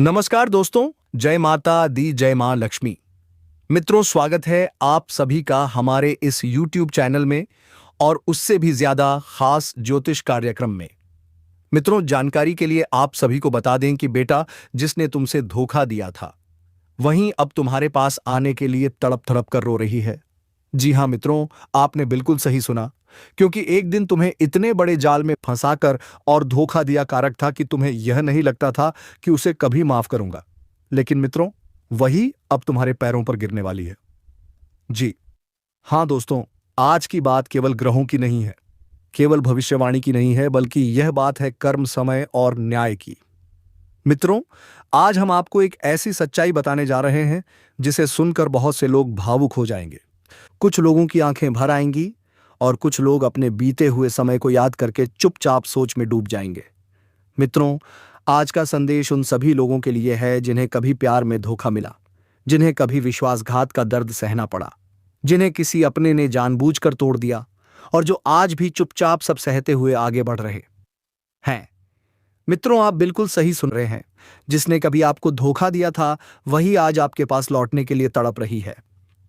नमस्कार दोस्तों। जय माता दी, जय मां लक्ष्मी। मित्रों, स्वागत है आप सभी का हमारे इस YouTube चैनल में और उससे भी ज्यादा खास ज्योतिष कार्यक्रम में। मित्रों, जानकारी के लिए आप सभी को बता दें कि बेटा जिसने तुमसे धोखा दिया था वहीं अब तुम्हारे पास आने के लिए तड़प तड़प कर रो रही है। जी हां मित्रों, आपने बिल्कुल सही सुना, क्योंकि एक दिन तुम्हें इतने बड़े जाल में फंसाकर और धोखा दिया कारक था कि तुम्हें यह नहीं लगता था कि उसे कभी माफ करूंगा। लेकिन मित्रों, वही अब तुम्हारे पैरों पर गिरने वाली है। जी हां दोस्तों, आज की बात केवल ग्रहों की नहीं है, केवल भविष्यवाणी की नहीं है, बल्कि यह बात है कर्म, समय और न्याय की। मित्रों, आज हम आपको एक ऐसी सच्चाई बताने जा रहे हैं जिसे सुनकर बहुत से लोग भावुक हो जाएंगे। कुछ लोगों की आंखें भर आएंगी और कुछ लोग अपने बीते हुए समय को याद करके चुपचाप सोच में डूब जाएंगे। मित्रों, आज का संदेश उन सभी लोगों के लिए है जिन्हें कभी प्यार में धोखा मिला, जिन्हें कभी विश्वासघात का दर्द सहना पड़ा, जिन्हें किसी अपने ने जानबूझकर तोड़ दिया और जो आज भी चुपचाप सब सहते हुए आगे बढ़ रहे हैं। मित्रों, आप बिल्कुल सही सुन रहे हैं। जिसने कभी आपको धोखा दिया था वही आज आपके पास लौटने के लिए तड़प रही है।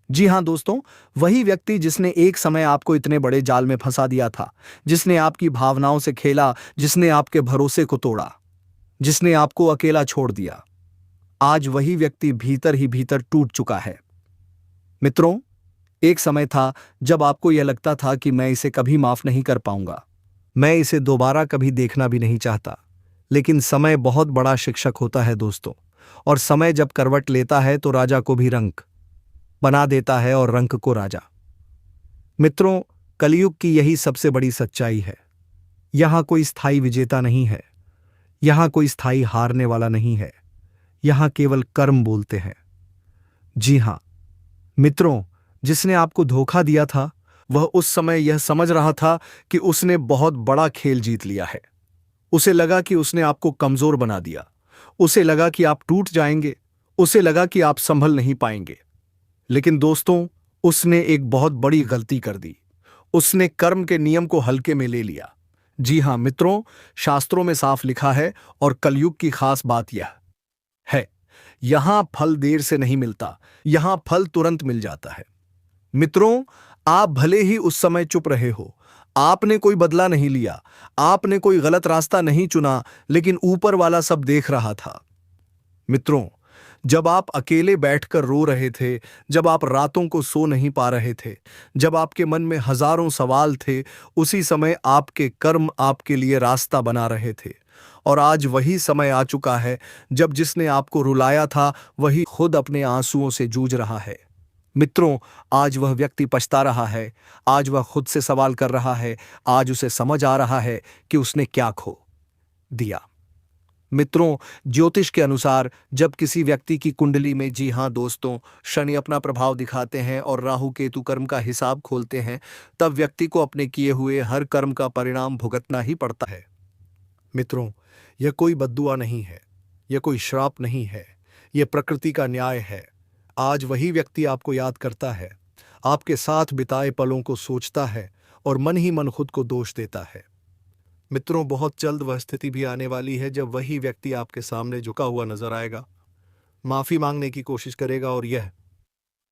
जी हां दोस्तों, वही व्यक्ति जिसने एक समय आपको इतने बड़े जाल में फंसा दिया था, जिसने आपकी भावनाओं से खेला, जिसने आपके भरोसे को तोड़ा, जिसने आपको अकेला छोड़ दिया, आज वही व्यक्ति भीतर ही भीतर टूट चुका है। मित्रों, एक समय था जब आपको यह लगता था कि मैं इसे कभी माफ नहीं कर पाऊंगा, मैं इसे दोबारा कभी देखना भी नहीं चाहता। लेकिन समय बहुत बड़ा शिक्षक होता है दोस्तों, और समय जब करवट लेता है तो राजा को भी रंक बना देता है और रंक को राजा। मित्रों, कलयुग की यही सबसे बड़ी सच्चाई है। यहां कोई स्थायी विजेता नहीं है, यहां कोई स्थायी हारने वाला नहीं है, यहां केवल कर्म बोलते हैं। जी हां मित्रों, जिसने आपको धोखा दिया था वह उस समय यह समझ रहा था कि उसने बहुत बड़ा खेल जीत लिया है। उसे लगा कि उसने आपको कमजोर बना दिया, उसे लगा कि आप टूट जाएंगे, उसे लगा कि आप संभल नहीं पाएंगे। लेकिन दोस्तों, उसने एक बहुत बड़ी गलती कर दी। उसने कर्म के नियम को हल्के में ले लिया। जी हां मित्रों, शास्त्रों में साफ लिखा है और कलयुग की खास बात यह है, यहां फल देर से नहीं मिलता, यहां फल तुरंत मिल जाता है। मित्रों, आप भले ही उस समय चुप रहे हो, आपने कोई बदला नहीं लिया, आपने कोई गलत रास्ता नहीं चुना, लेकिन ऊपर वाला सब देख रहा था। मित्रों, जब आप अकेले बैठकर रो रहे थे, जब आप रातों को सो नहीं पा रहे थे, जब आपके मन में हजारों सवाल थे, उसी समय आपके कर्म आपके लिए रास्ता बना रहे थे। और आज वही समय आ चुका है जब जिसने आपको रुलाया था वही खुद अपने आंसुओं से जूझ रहा है। मित्रों, आज वह व्यक्ति पछता रहा है, आज वह खुद से सवाल कर रहा है, आज उसे समझ आ रहा है कि उसने क्या खो दिया। मित्रों, ज्योतिष के अनुसार जब किसी व्यक्ति की कुंडली में, जी हां दोस्तों, शनि अपना प्रभाव दिखाते हैं और राहु केतु कर्म का हिसाब खोलते हैं, तब व्यक्ति को अपने किए हुए हर कर्म का परिणाम भुगतना ही पड़ता है। मित्रों, यह कोई बद्दुआ नहीं है, यह कोई श्राप नहीं है, यह प्रकृति का न्याय है। आज वही व्यक्ति आपको याद करता है, आपके साथ बिताए पलों को सोचता है और मन ही मन खुद को दोष देता है। मित्रों, बहुत जल्द वह स्थिति भी आने वाली है जब वही व्यक्ति आपके सामने झुका हुआ नजर आएगा, माफी मांगने की कोशिश करेगा और यह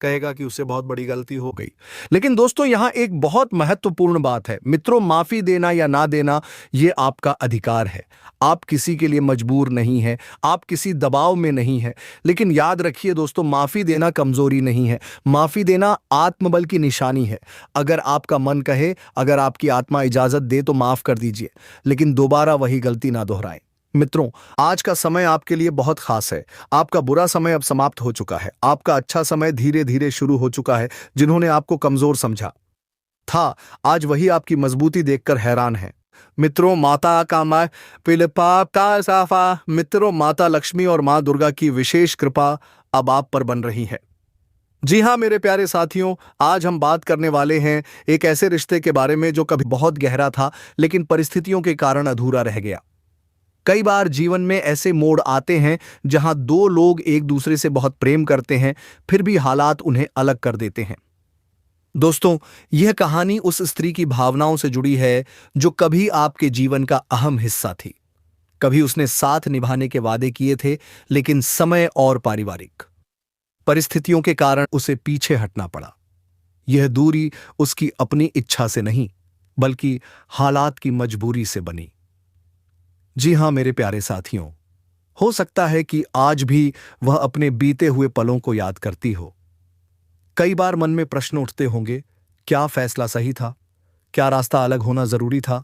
कहेगा कि उससे बहुत बड़ी गलती हो गई। लेकिन दोस्तों, यहां एक बहुत महत्वपूर्ण बात है। मित्रों, माफी देना या ना देना यह आपका अधिकार है। आप किसी के लिए मजबूर नहीं है, आप किसी दबाव में नहीं है। लेकिन याद रखिए दोस्तों, माफी देना कमजोरी नहीं है, माफी देना आत्मबल की निशानी है। अगर आपका मन कहे, अगर आपकी आत्मा इजाजत दे तो माफ कर दीजिए, लेकिन दोबारा वही गलती ना दोहराएं। मित्रों, आज का समय आपके लिए बहुत खास है। आपका बुरा समय अब समाप्त हो चुका है, आपका अच्छा समय धीरे धीरे शुरू हो चुका है। जिन्होंने आपको कमजोर समझा था, आज वही आपकी मजबूती देखकर हैरान है। मित्रों, माता का मां पिलपा का साफा, मित्रों, माता लक्ष्मी और मां दुर्गा की विशेष कृपा अब आप पर बन रही है। जी हां मेरे प्यारे साथियों, आज हम बात करने वाले हैं एक ऐसे रिश्ते के बारे में जो कभी बहुत गहरा था, लेकिन परिस्थितियों के कारण अधूरा रह गया। कई बार जीवन में ऐसे मोड़ आते हैं जहां दो लोग एक दूसरे से बहुत प्रेम करते हैं, फिर भी हालात उन्हें अलग कर देते हैं। दोस्तों, यह कहानी उस स्त्री की भावनाओं से जुड़ी है जो कभी आपके जीवन का अहम हिस्सा थी। कभी उसने साथ निभाने के वादे किए थे, लेकिन समय और पारिवारिक परिस्थितियों के कारण उसे पीछे हटना पड़ा। यह दूरी उसकी अपनी इच्छा से नहीं, बल्कि हालात की मजबूरी से बनी। जी हां मेरे प्यारे साथियों, हो सकता है कि आज भी वह अपने बीते हुए पलों को याद करती हो। कई बार मन में प्रश्न उठते होंगे, क्या फैसला सही था? क्या रास्ता अलग होना जरूरी था?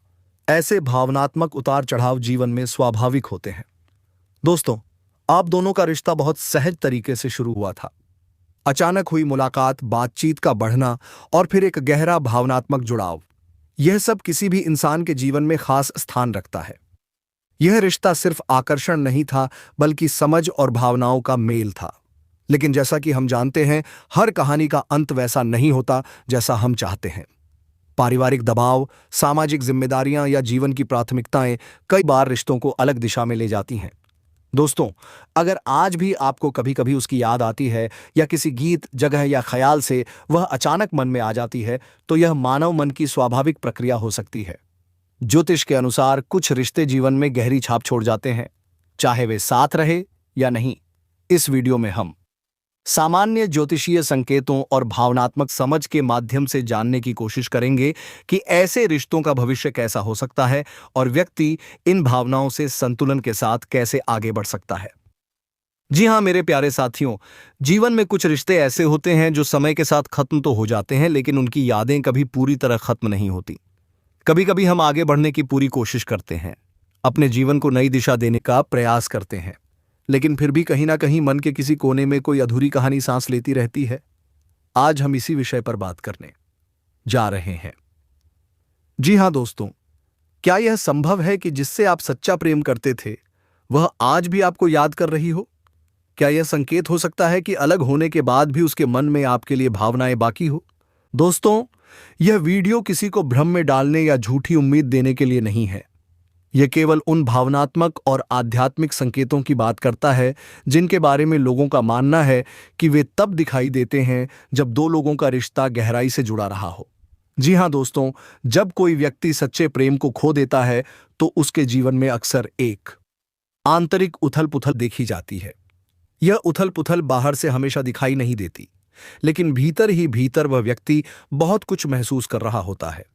ऐसे भावनात्मक उतार चढ़ाव जीवन में स्वाभाविक होते हैं। दोस्तों, आप दोनों का रिश्ता बहुत सहज तरीके से शुरू हुआ था। अचानक हुई मुलाकात, बातचीत का बढ़ना और फिर एक गहरा भावनात्मक जुड़ाव, यह सब किसी भी इंसान के जीवन में खास स्थान रखता है। यह रिश्ता सिर्फ आकर्षण नहीं था, बल्कि समझ और भावनाओं का मेल था। लेकिन जैसा कि हम जानते हैं, हर कहानी का अंत वैसा नहीं होता जैसा हम चाहते हैं। पारिवारिक दबाव, सामाजिक जिम्मेदारियां या जीवन की प्राथमिकताएं कई बार रिश्तों को अलग दिशा में ले जाती हैं। दोस्तों, अगर आज भी आपको कभी कभी उसकी याद आती है या किसी गीत, जगह या ख्याल से वह अचानक मन में आ जाती है, तो यह मानव मन की स्वाभाविक प्रक्रिया हो सकती है। ज्योतिष के अनुसार कुछ रिश्ते जीवन में गहरी छाप छोड़ जाते हैं, चाहे वे साथ रहे या नहीं। इस वीडियो में हम सामान्य ज्योतिषीय संकेतों और भावनात्मक समझ के माध्यम से जानने की कोशिश करेंगे कि ऐसे रिश्तों का भविष्य कैसा हो सकता है और व्यक्ति इन भावनाओं से संतुलन के साथ कैसे आगे बढ़ सकता है। जी हां मेरे प्यारे साथियों, जीवन में कुछ रिश्ते ऐसे होते हैं जो समय के साथ खत्म तो हो जाते हैं, लेकिन उनकी यादें कभी पूरी तरह खत्म नहीं होती। कभी कभी हम आगे बढ़ने की पूरी कोशिश करते हैं, अपने जीवन को नई दिशा देने का प्रयास करते हैं, लेकिन फिर भी कहीं ना कहीं मन के किसी कोने में कोई अधूरी कहानी सांस लेती रहती है। आज हम इसी विषय पर बात करने जा रहे हैं। जी हां दोस्तों, क्या यह संभव है कि जिससे आप सच्चा प्रेम करते थे, वह आज भी आपको याद कर रही हो? क्या यह संकेत हो सकता है कि अलग होने के बाद भी उसके मन में आपके लिए भावनाएं बाकी हो? दोस्तों, यह वीडियो किसी को भ्रम में डालने या झूठी उम्मीद देने के लिए नहीं है। यह केवल उन भावनात्मक और आध्यात्मिक संकेतों की बात करता है जिनके बारे में लोगों का मानना है कि वे तब दिखाई देते हैं जब दो लोगों का रिश्ता गहराई से जुड़ा रहा हो। जी हां दोस्तों, जब कोई व्यक्ति सच्चे प्रेम को खो देता है, तो उसके जीवन में अक्सर एक आंतरिक उथल-पुथल देखी जाती है। यह उथल-पुथल बाहर से हमेशा दिखाई नहीं देती, लेकिन भीतर ही भीतर वह व्यक्ति बहुत कुछ महसूस कर रहा होता है।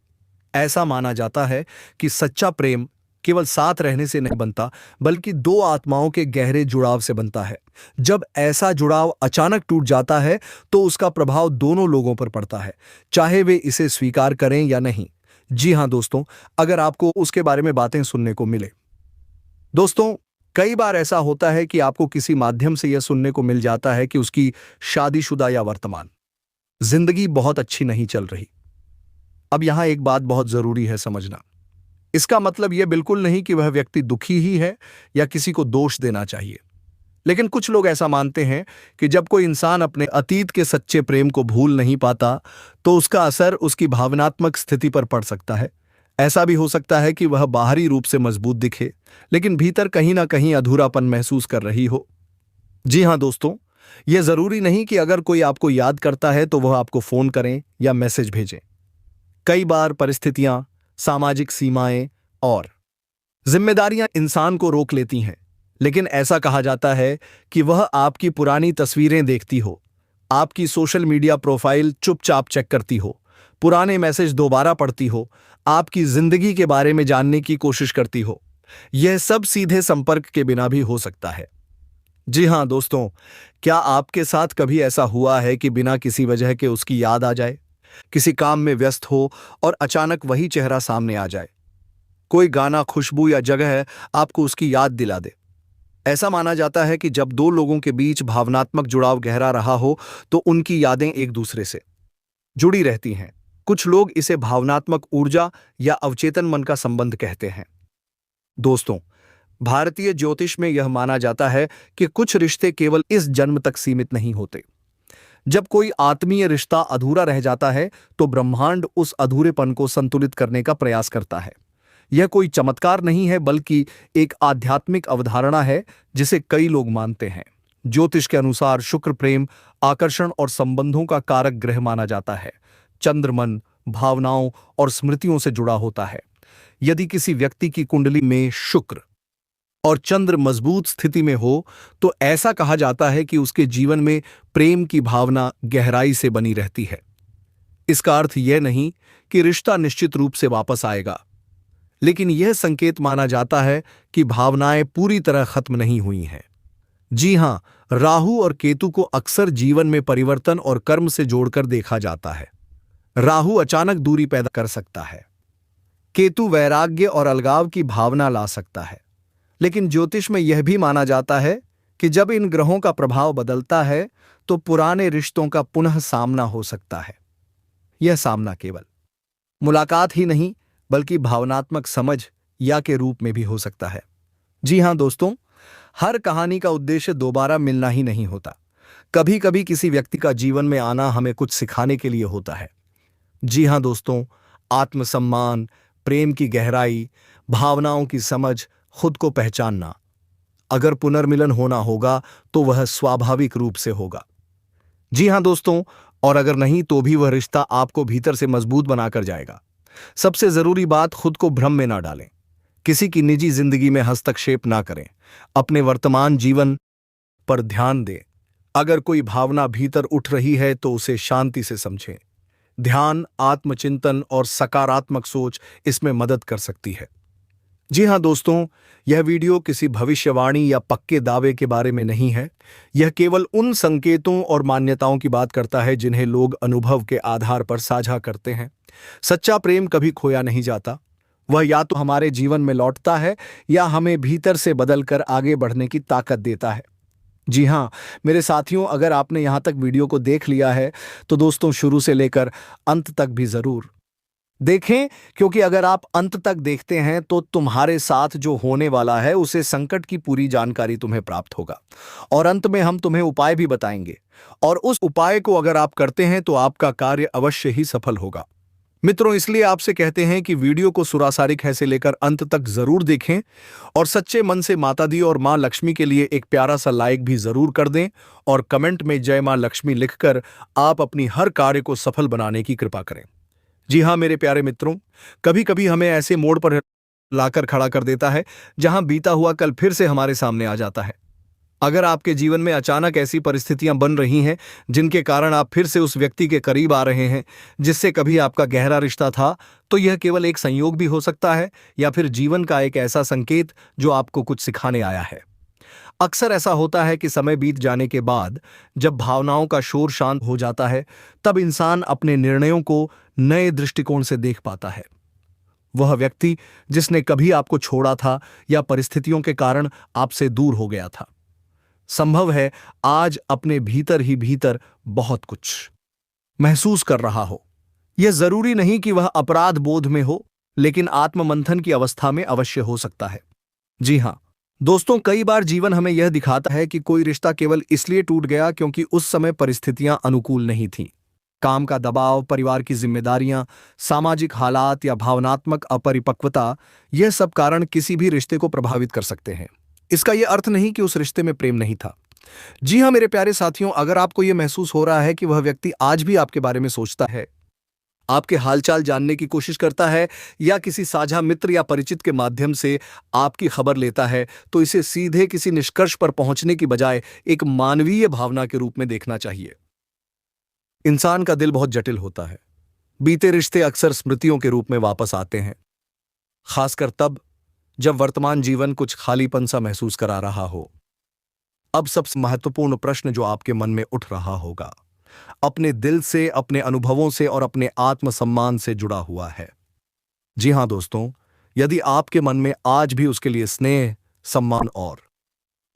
ऐसा माना जाता है कि सच्चा प्रेम केवल साथ रहने से नहीं बनता, बल्कि दो आत्माओं के गहरे जुड़ाव से बनता है। जब ऐसा जुड़ाव अचानक टूट जाता है, तो उसका प्रभाव दोनों लोगों पर पड़ता है, चाहे वे इसे स्वीकार करें या नहीं। जी हां दोस्तों, अगर आपको उसके बारे में बातें सुनने को मिले। दोस्तों, कई बार ऐसा होता है कि आपको किसी माध्यम से यह सुनने को मिल जाता है कि उसकी शादीशुदा या वर्तमान जिंदगी बहुत अच्छी नहीं चल रही। अब यहां एक बात बहुत जरूरी है समझना। इसका मतलब यह बिल्कुल नहीं कि वह व्यक्ति दुखी ही है या किसी को दोष देना चाहिए। लेकिन कुछ लोग ऐसा मानते हैं कि जब कोई इंसान अपने अतीत के सच्चे प्रेम को भूल नहीं पाता, तो उसका असर उसकी भावनात्मक स्थिति पर पड़ सकता है। ऐसा भी हो सकता है कि वह बाहरी रूप से मजबूत दिखे, लेकिन भीतर कहीं ना कहीं अधूरापन महसूस कर रही हो। जी हां दोस्तों, यह जरूरी नहीं कि अगर कोई आपको याद करता है तो वह आपको फोन करें या मैसेज भेजें। कई बार परिस्थितियां, सामाजिक सीमाएं और जिम्मेदारियां इंसान को रोक लेती हैं, लेकिन ऐसा कहा जाता है कि वह आपकी पुरानी तस्वीरें देखती हो, आपकी सोशल मीडिया प्रोफाइल चुपचाप चेक करती हो, पुराने मैसेज दोबारा पढ़ती हो, आपकी जिंदगी के बारे में जानने की कोशिश करती हो। यह सब सीधे संपर्क के बिना भी हो सकता है। जी हां दोस्तों, क्या आपके साथ कभी ऐसा हुआ है कि बिना किसी वजह के उसकी याद आ जाए? किसी काम में व्यस्त हो और अचानक वही चेहरा सामने आ जाए। कोई गाना, खुशबू या जगह आपको उसकी याद दिला दे। ऐसा माना जाता है कि जब दो लोगों के बीच भावनात्मक जुड़ाव गहरा रहा हो, तो उनकी यादें एक दूसरे से जुड़ी रहती हैं। कुछ लोग इसे भावनात्मक ऊर्जा या अवचेतन मन का संबंध कहते हैं। दोस्तों, भारतीय ज्योतिष में यह माना जाता है कि कुछ रिश्ते केवल इस जन्म तक सीमित नहीं होते। जब कोई आत्मीय रिश्ता अधूरा रह जाता है, तो ब्रह्मांड उस अधूरेपन को संतुलित करने का प्रयास करता है। यह कोई चमत्कार नहीं है, बल्कि एक आध्यात्मिक अवधारणा है जिसे कई लोग मानते हैं। ज्योतिष के अनुसार शुक्र प्रेम, आकर्षण और संबंधों का कारक ग्रह माना जाता है। चंद्र मन, भावनाओं और स्मृतियों से जुड़ा होता है। यदि किसी व्यक्ति की कुंडली में शुक्र और चंद्र मजबूत स्थिति में हो तो ऐसा कहा जाता है कि उसके जीवन में प्रेम की भावना गहराई से बनी रहती है। इसका अर्थ यह नहीं कि रिश्ता निश्चित रूप से वापस आएगा, लेकिन यह संकेत माना जाता है कि भावनाएं पूरी तरह खत्म नहीं हुई हैं। जी हां, राहु और केतु को अक्सर जीवन में परिवर्तन और कर्म से जोड़कर देखा जाता है। राहु अचानक दूरी पैदा कर सकता है, केतु वैराग्य और अलगाव की भावना ला सकता है। लेकिन ज्योतिष में यह भी माना जाता है कि जब इन ग्रहों का प्रभाव बदलता है तो पुराने रिश्तों का पुनः सामना हो सकता है। यह सामना केवल मुलाकात ही नहीं बल्कि भावनात्मक समझ या के रूप में भी हो सकता है। जी हां दोस्तों, हर कहानी का उद्देश्य दोबारा मिलना ही नहीं होता। कभी कभी किसी व्यक्ति का जीवन में आना हमें कुछ सिखाने के लिए होता है। जी हां दोस्तों, आत्मसम्मान, प्रेम की गहराई, भावनाओं की समझ, खुद को पहचानना। अगर पुनर्मिलन होना होगा तो वह स्वाभाविक रूप से होगा। जी हां दोस्तों, और अगर नहीं तो भी वह रिश्ता आपको भीतर से मजबूत बनाकर जाएगा। सबसे जरूरी बात, खुद को भ्रम में ना डालें, किसी की निजी जिंदगी में हस्तक्षेप ना करें, अपने वर्तमान जीवन पर ध्यान दें। अगर कोई भावना भीतर उठ रही है तो उसे शांति से समझें। ध्यान, आत्मचिंतन और सकारात्मक सोच इसमें मदद कर सकती है। जी हां दोस्तों, यह वीडियो किसी भविष्यवाणी या पक्के दावे के बारे में नहीं है। यह केवल उन संकेतों और मान्यताओं की बात करता है जिन्हें लोग अनुभव के आधार पर साझा करते हैं। सच्चा प्रेम कभी खोया नहीं जाता। वह या तो हमारे जीवन में लौटता है या हमें भीतर से बदलकर आगे बढ़ने की ताकत देता है। जी हां मेरे साथियों, अगर आपने यहां तक वीडियो को देख लिया है तो दोस्तों शुरू से लेकर अंत तक भी जरूर देखें, क्योंकि अगर आप अंत तक देखते हैं तो तुम्हारे साथ जो होने वाला है उसे संकट की पूरी जानकारी तुम्हें प्राप्त होगा। और अंत में हम तुम्हें उपाय भी बताएंगे, और उस उपाय को अगर आप करते हैं तो आपका कार्य अवश्य ही सफल होगा। मित्रों, इसलिए आपसे कहते हैं कि वीडियो को सुरासारिक है से लेकर अंत तक जरूर देखें, और सच्चे मन से माता दी और मां लक्ष्मी के लिए एक प्यारा सा लाइक भी जरूर कर दें, और कमेंट में जय मां लक्ष्मी लिखकर आप अपनी हर कार्य को सफल बनाने की कृपा करें। जी हां मेरे प्यारे मित्रों, कभी कभी हमें ऐसे मोड़ पर लाकर खड़ा कर देता है जहां बीता हुआ कल फिर से हमारे सामने आ जाता है। अगर आपके जीवन में अचानक ऐसी परिस्थितियां बन रही हैं जिनके कारण आप फिर से उस व्यक्ति के करीब आ रहे हैं जिससे कभी आपका गहरा रिश्ता था, तो यह केवल एक संयोग भी हो सकता है या फिर जीवन का एक ऐसा संकेत जो आपको कुछ सिखाने आया है। अक्सर ऐसा होता है कि समय बीत जाने के बाद जब भावनाओं का शोर शांत हो जाता है तब इंसान अपने निर्णयों को नए दृष्टिकोण से देख पाता है। वह व्यक्ति जिसने कभी आपको छोड़ा था या परिस्थितियों के कारण आपसे दूर हो गया था, संभव है आज अपने भीतर ही भीतर बहुत कुछ महसूस कर रहा हो। यह जरूरी नहीं कि वह अपराध बोध में हो, लेकिन आत्ममंथन की अवस्था में अवश्य हो सकता है। जी हां दोस्तों, कई बार जीवन हमें यह दिखाता है कि कोई रिश्ता केवल इसलिए टूट गया क्योंकि उस समय परिस्थितियां अनुकूल नहीं थीं। काम का दबाव, परिवार की जिम्मेदारियां, सामाजिक हालात या भावनात्मक अपरिपक्वता, यह सब कारण किसी भी रिश्ते को प्रभावित कर सकते हैं। इसका यह अर्थ नहीं कि उस रिश्ते में प्रेम नहीं था। जी हां मेरे प्यारे साथियों, अगर आपको यह महसूस हो रहा है कि वह व्यक्ति आज भी आपके बारे में सोचता है, आपके हालचाल जानने की कोशिश करता है या किसी साझा मित्र या परिचित के माध्यम से आपकी खबर लेता है, तो इसे सीधे किसी निष्कर्ष पर पहुंचने की बजाय एक मानवीय भावना के रूप में देखना चाहिए। इंसान का दिल बहुत जटिल होता है। बीते रिश्ते अक्सर स्मृतियों के रूप में वापस आते हैं, खासकर तब जब वर्तमान जीवन कुछ खालीपन सा महसूस करा रहा हो। अब सबसे महत्वपूर्ण प्रश्न जो आपके मन में उठ रहा होगा, अपने दिल से, अपने अनुभवों से और अपने आत्मसम्मान से जुड़ा हुआ है। जी हां दोस्तों, यदि आपके मन में आज भी उसके लिए स्नेह, सम्मान और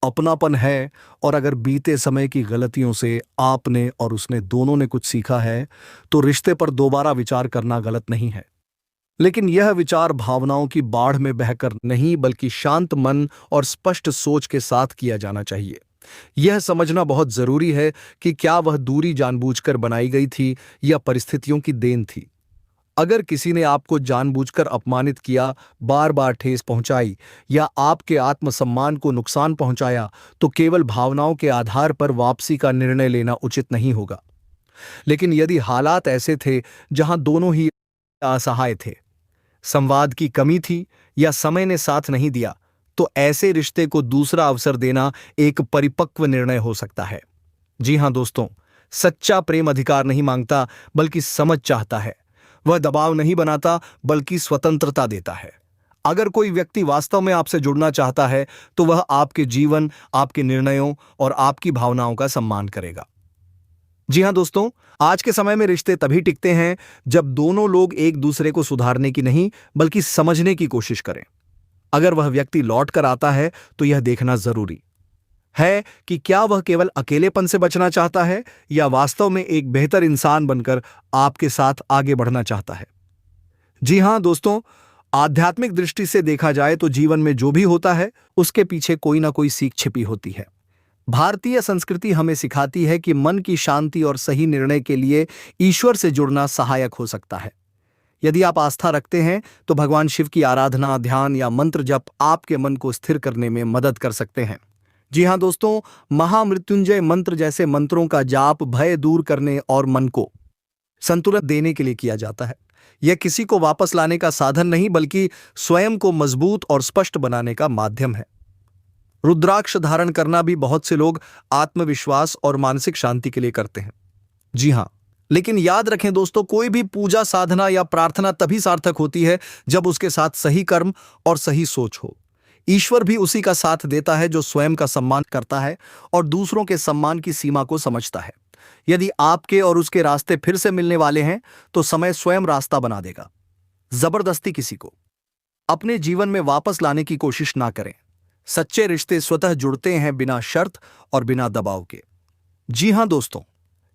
अपनापन है, और अगर बीते समय की गलतियों से आपने और उसने दोनों ने कुछ सीखा है, तो रिश्ते पर दोबारा विचार करना गलत नहीं है। लेकिन यह विचार भावनाओं की बाढ़ में बहकर नहीं, बल्कि शांत मन और स्पष्ट सोच के साथ किया जाना चाहिए। यह समझना बहुत जरूरी है कि क्या वह दूरी जानबूझकर बनाई गई थी या परिस्थितियों की देन थी। अगर किसी ने आपको जानबूझकर अपमानित किया, बार बार ठेस पहुंचाई या आपके आत्मसम्मान को नुकसान पहुंचाया, तो केवल भावनाओं के आधार पर वापसी का निर्णय लेना उचित नहीं होगा। लेकिन यदि हालात ऐसे थे जहां दोनों ही असहाय थे, संवाद की कमी थी या समय ने साथ नहीं दिया, तो ऐसे रिश्ते को दूसरा अवसर देना एक परिपक्व निर्णय हो सकता है। जी हां दोस्तों, सच्चा प्रेम अधिकार नहीं मांगता बल्कि समझ चाहता है। वह दबाव नहीं बनाता बल्कि स्वतंत्रता देता है। अगर कोई व्यक्ति वास्तव में आपसे जुड़ना चाहता है तो वह आपके जीवन, आपके निर्णयों और आपकी भावनाओं का सम्मान करेगा। जी हां दोस्तों, आज के समय में रिश्ते तभी टिकते हैं जब दोनों लोग एक दूसरे को सुधारने की नहीं बल्कि समझने की कोशिश करें। अगर वह व्यक्ति लौट कर आता है तो यह देखना जरूरी है कि क्या वह केवल अकेलेपन से बचना चाहता है या वास्तव में एक बेहतर इंसान बनकर आपके साथ आगे बढ़ना चाहता है। जी हां दोस्तों, आध्यात्मिक दृष्टि से देखा जाए तो जीवन में जो भी होता है उसके पीछे कोई ना कोई सीख छिपी होती है। भारतीय संस्कृति हमें सिखाती है कि मन की शांति और सही निर्णय के लिए ईश्वर से जुड़ना सहायक हो सकता है। यदि आप आस्था रखते हैं तो भगवान शिव की आराधना, ध्यान या मंत्र जप आपके मन को स्थिर करने में मदद कर सकते हैं। जी हां दोस्तों, महामृत्युंजय मंत्र जैसे मंत्रों का जाप भय दूर करने और मन को संतुलन देने के लिए किया जाता है। यह किसी को वापस लाने का साधन नहीं बल्कि स्वयं को मजबूत और स्पष्ट बनाने का माध्यम है। रुद्राक्ष धारण करना भी बहुत से लोग आत्मविश्वास और मानसिक शांति के लिए करते हैं। जी हां, लेकिन याद रखें दोस्तों, कोई भी पूजा, साधना या प्रार्थना तभी सार्थक होती है जब उसके साथ सही कर्म और सही सोच हो। ईश्वर भी उसी का साथ देता है जो स्वयं का सम्मान करता है और दूसरों के सम्मान की सीमा को समझता है। यदि आपके और उसके रास्ते फिर से मिलने वाले हैं तो समय स्वयं रास्ता बना देगा। जबरदस्ती किसी को अपने जीवन में वापस लाने की कोशिश ना करें। सच्चे रिश्ते स्वतः जुड़ते हैं, बिना शर्त और बिना दबाव के। जी हां दोस्तों,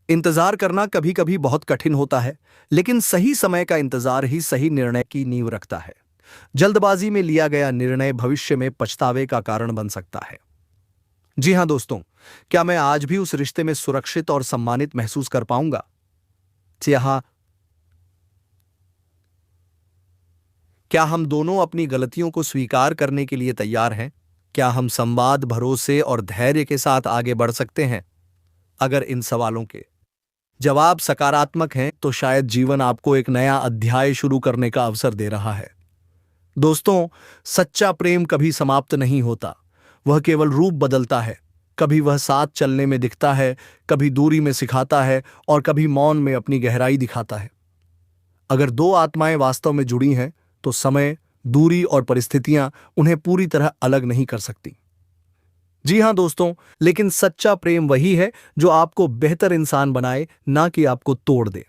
इंतजार करना कभी कभी बहुत कठिन होता है, लेकिन सही समय का इंतजार ही सही निर्णय की नींव रखता है। जल्दबाजी में लिया गया निर्णय भविष्य में पछतावे का कारण बन सकता है। जी हां दोस्तों, क्या मैं आज भी उस रिश्ते में सुरक्षित और सम्मानित महसूस कर पाऊंगा? जी हां, क्या हम दोनों अपनी गलतियों को स्वीकार करने के लिए तैयार हैं? क्या हम संवाद, भरोसे और धैर्य के साथ आगे बढ़ सकते हैं? अगर इन सवालों के जवाब सकारात्मक हैं तो शायद जीवन आपको एक नया अध्याय शुरू करने का अवसर दे रहा है। दोस्तों, सच्चा प्रेम कभी समाप्त नहीं होता, वह केवल रूप बदलता है। कभी वह साथ चलने में दिखता है, कभी दूरी में सिखाता है और कभी मौन में अपनी गहराई दिखाता है। अगर दो आत्माएं वास्तव में जुड़ी हैं तो समय, दूरी और परिस्थितियां उन्हें पूरी तरह अलग नहीं कर सकती। जी हां दोस्तों, लेकिन सच्चा प्रेम वही है जो आपको बेहतर इंसान बनाए, ना कि आपको तोड़ दे।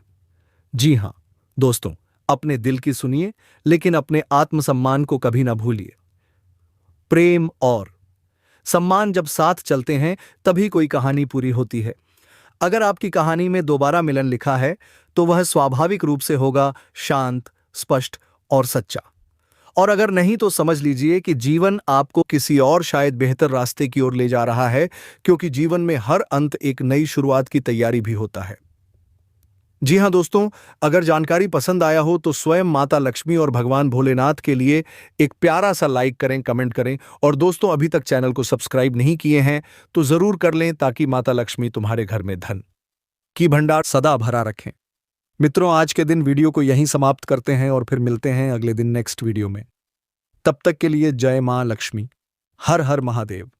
जी हां दोस्तों, अपने दिल की सुनिए लेकिन अपने आत्मसम्मान को कभी ना भूलिए। प्रेम और सम्मान जब साथ चलते हैं तभी कोई कहानी पूरी होती है। अगर आपकी कहानी में दोबारा मिलन लिखा है तो वह स्वाभाविक रूप से होगा शांत, स्पष्ट और सच्चा। और अगर नहीं तो समझ लीजिए कि जीवन आपको किसी और शायद बेहतर रास्ते की ओर ले जा रहा है, क्योंकि जीवन में हर अंत एक नई शुरुआत की तैयारी भी होता है। जी हां दोस्तों, अगर जानकारी पसंद आया हो तो स्वयं माता लक्ष्मी और भगवान भोलेनाथ के लिए एक प्यारा सा लाइक करें, कमेंट करें और दोस्तों अभी तक चैनल को सब्सक्राइब नहीं किए हैं तो जरूर कर लें ताकि माता लक्ष्मी तुम्हारे घर में धन की भंडार सदा भरा रखें। मित्रों, आज के दिन वीडियो को यहीं समाप्त करते हैं और फिर मिलते हैं अगले दिन नेक्स्ट वीडियो में। तब तक के लिए जय मां लक्ष्मी। हर हर महादेव।